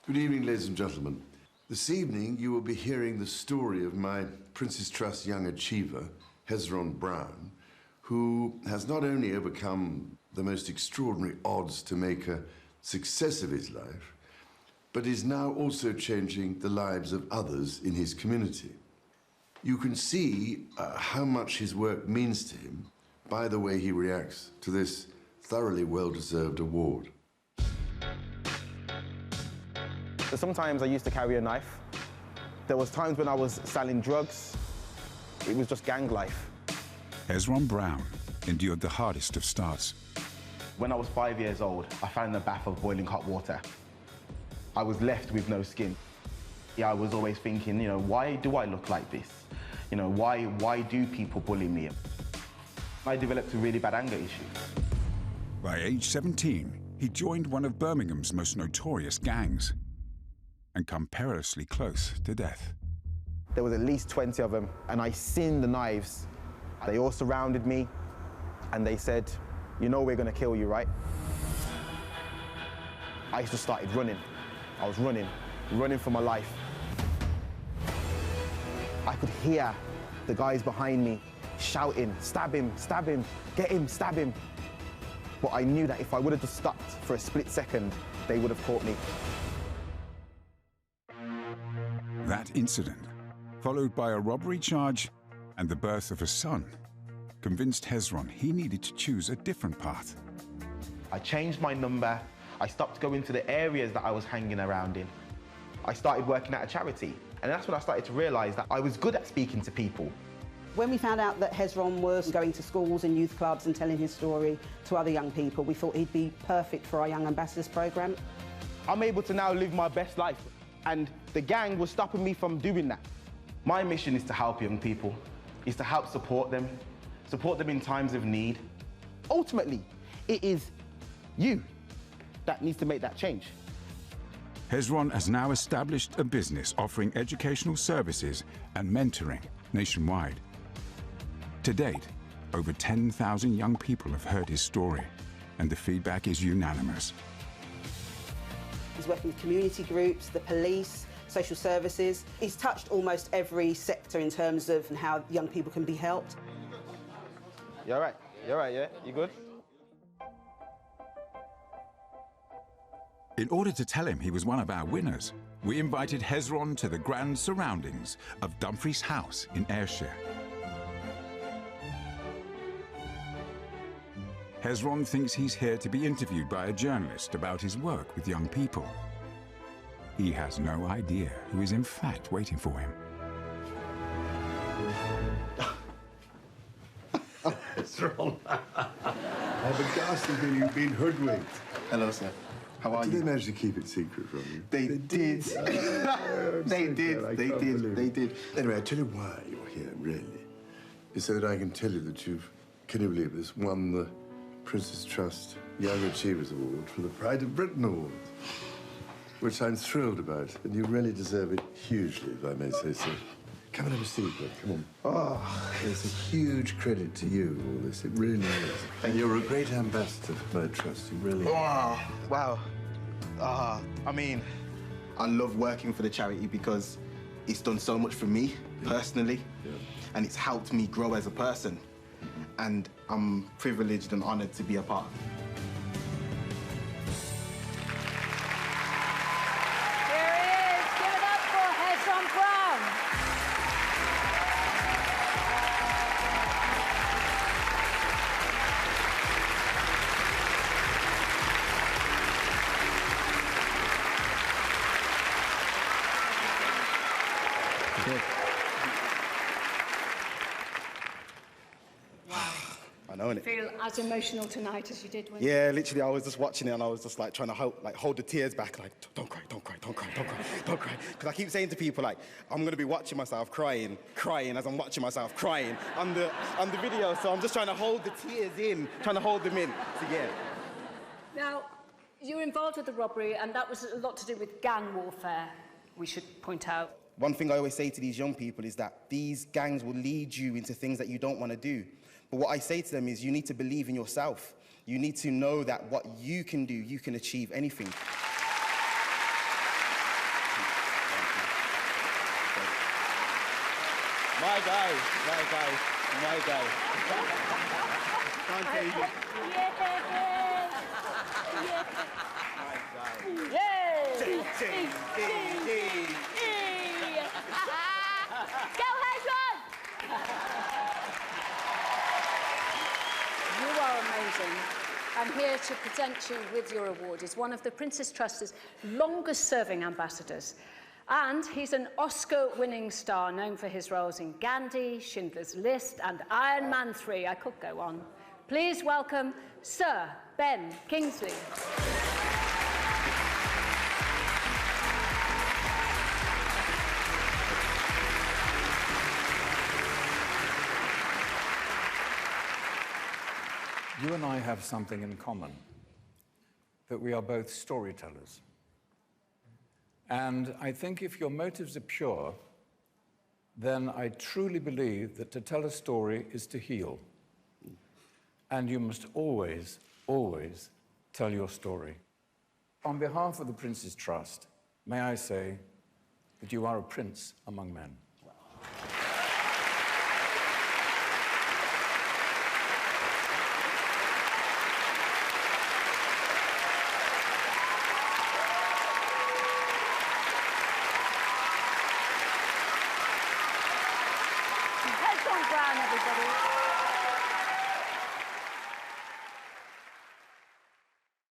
Good evening, ladies and gentlemen. This evening, you will be hearing the story of my Prince's Trust young achiever, Hezron Brown, who has not only overcome the most extraordinary odds to make a success of his life, but is now also changing the lives of others in his community. You can see how much his work means to him by the way he reacts to this thoroughly well-deserved award. So sometimes I used to carry a knife. There was times when I was selling drugs. It was just gang life. Hezron Brown endured the hardest of starts. When I was 5 years old, I found a bath of boiling hot water. I was left with no skin. Yeah, I was always thinking, why do I look like this? Why do people bully me? I developed a really bad anger issue. By age 17, he joined one of Birmingham's most notorious gangs and come perilously close to death. There was at least 20 of them, and I seen the knives. They all surrounded me, and they said, we're gonna kill you, right? I just started running. I was running for my life. I could hear the guys behind me shouting, stab him, get him, stab him. But I knew that if I would have just stopped for a split second, they would have caught me. That incident, followed by a robbery charge and the birth of a son, convinced Hezron he needed to choose a different path. I changed my number. I stopped going to the areas that I was hanging around in. I started working at a charity, and that's when I started to realise that I was good at speaking to people. When we found out that Hezron was going to schools and youth clubs and telling his story to other young people, we thought he'd be perfect for our Young Ambassadors programme. I'm able to now live my best life, and the gang was stopping me from doing that. My mission is to help young people, is to help support them in times of need. Ultimately, it is you that needs to make that change. Hezron has now established a business offering educational services and mentoring nationwide. To date, over 10,000 young people have heard his story, and the feedback is unanimous. He's working with community groups, the police, social services. He's touched almost every sector in terms of how young people can be helped. You all right? You all right, yeah? You good? In order to tell him he was one of our winners, we invited Hezron to the grand surroundings of Dumfries House in Ayrshire. Hezron thinks he's here to be interviewed by a journalist about his work with young people. He has no idea who is in fact waiting for him. Hezron, I have a ghastly feeling you've been hoodwinked. Hello, sir. How are you? Did they manage to keep it secret from you? They did. They did. Anyway, I tell you why you're here, really. Is so that I can tell you that you've, can you believe this, won the Prince's Trust Young Achievers Award for the Pride of Britain Award, which I'm thrilled about, and you really deserve it hugely, if I may say so. Come and have a seat, bud. Come on. Oh, it's a huge credit to you, all this. It really is. And you're a great ambassador for my trust. You really are. Wow. I mean, I love working for the charity because it's done so much for me, personally, and it's helped me grow as a person. And I'm privileged and honoured to be a part. Here he is. Give it up for Hezron Brown. I know, innit? Feel as emotional tonight as you did when... Yeah, literally, I was just watching it and I was just like trying to hold the tears back, like, don't cry. Because I keep saying to people, like, I'm going to be watching myself crying as I'm watching myself crying on the video. So I'm just trying to hold the tears in, trying to hold them in. So, yeah. Now, you were involved with the robbery, and that was a lot to do with gang warfare, we should point out. One thing I always say to these young people is that these gangs will lead you into things that you don't want to do. But what I say to them is you need to believe in yourself. You need to know that what you can do, you can achieve anything. My guy, my guy, my guy. Can't take it. Go, Hezron! You are amazing. I'm here to present you with your award. He's one of the Prince's Trust's longest-serving ambassadors. And he's an Oscar-winning star known for his roles in Gandhi, Schindler's List, and Iron Man 3. I could go on. Please welcome Sir Ben Kingsley. You and I have something in common, that we are both storytellers. And I think if your motives are pure, then I truly believe that to tell a story is to heal. And you must always, always tell your story. On behalf of the Prince's Trust, may I say that you are a prince among men. Hezron Brown, everybody.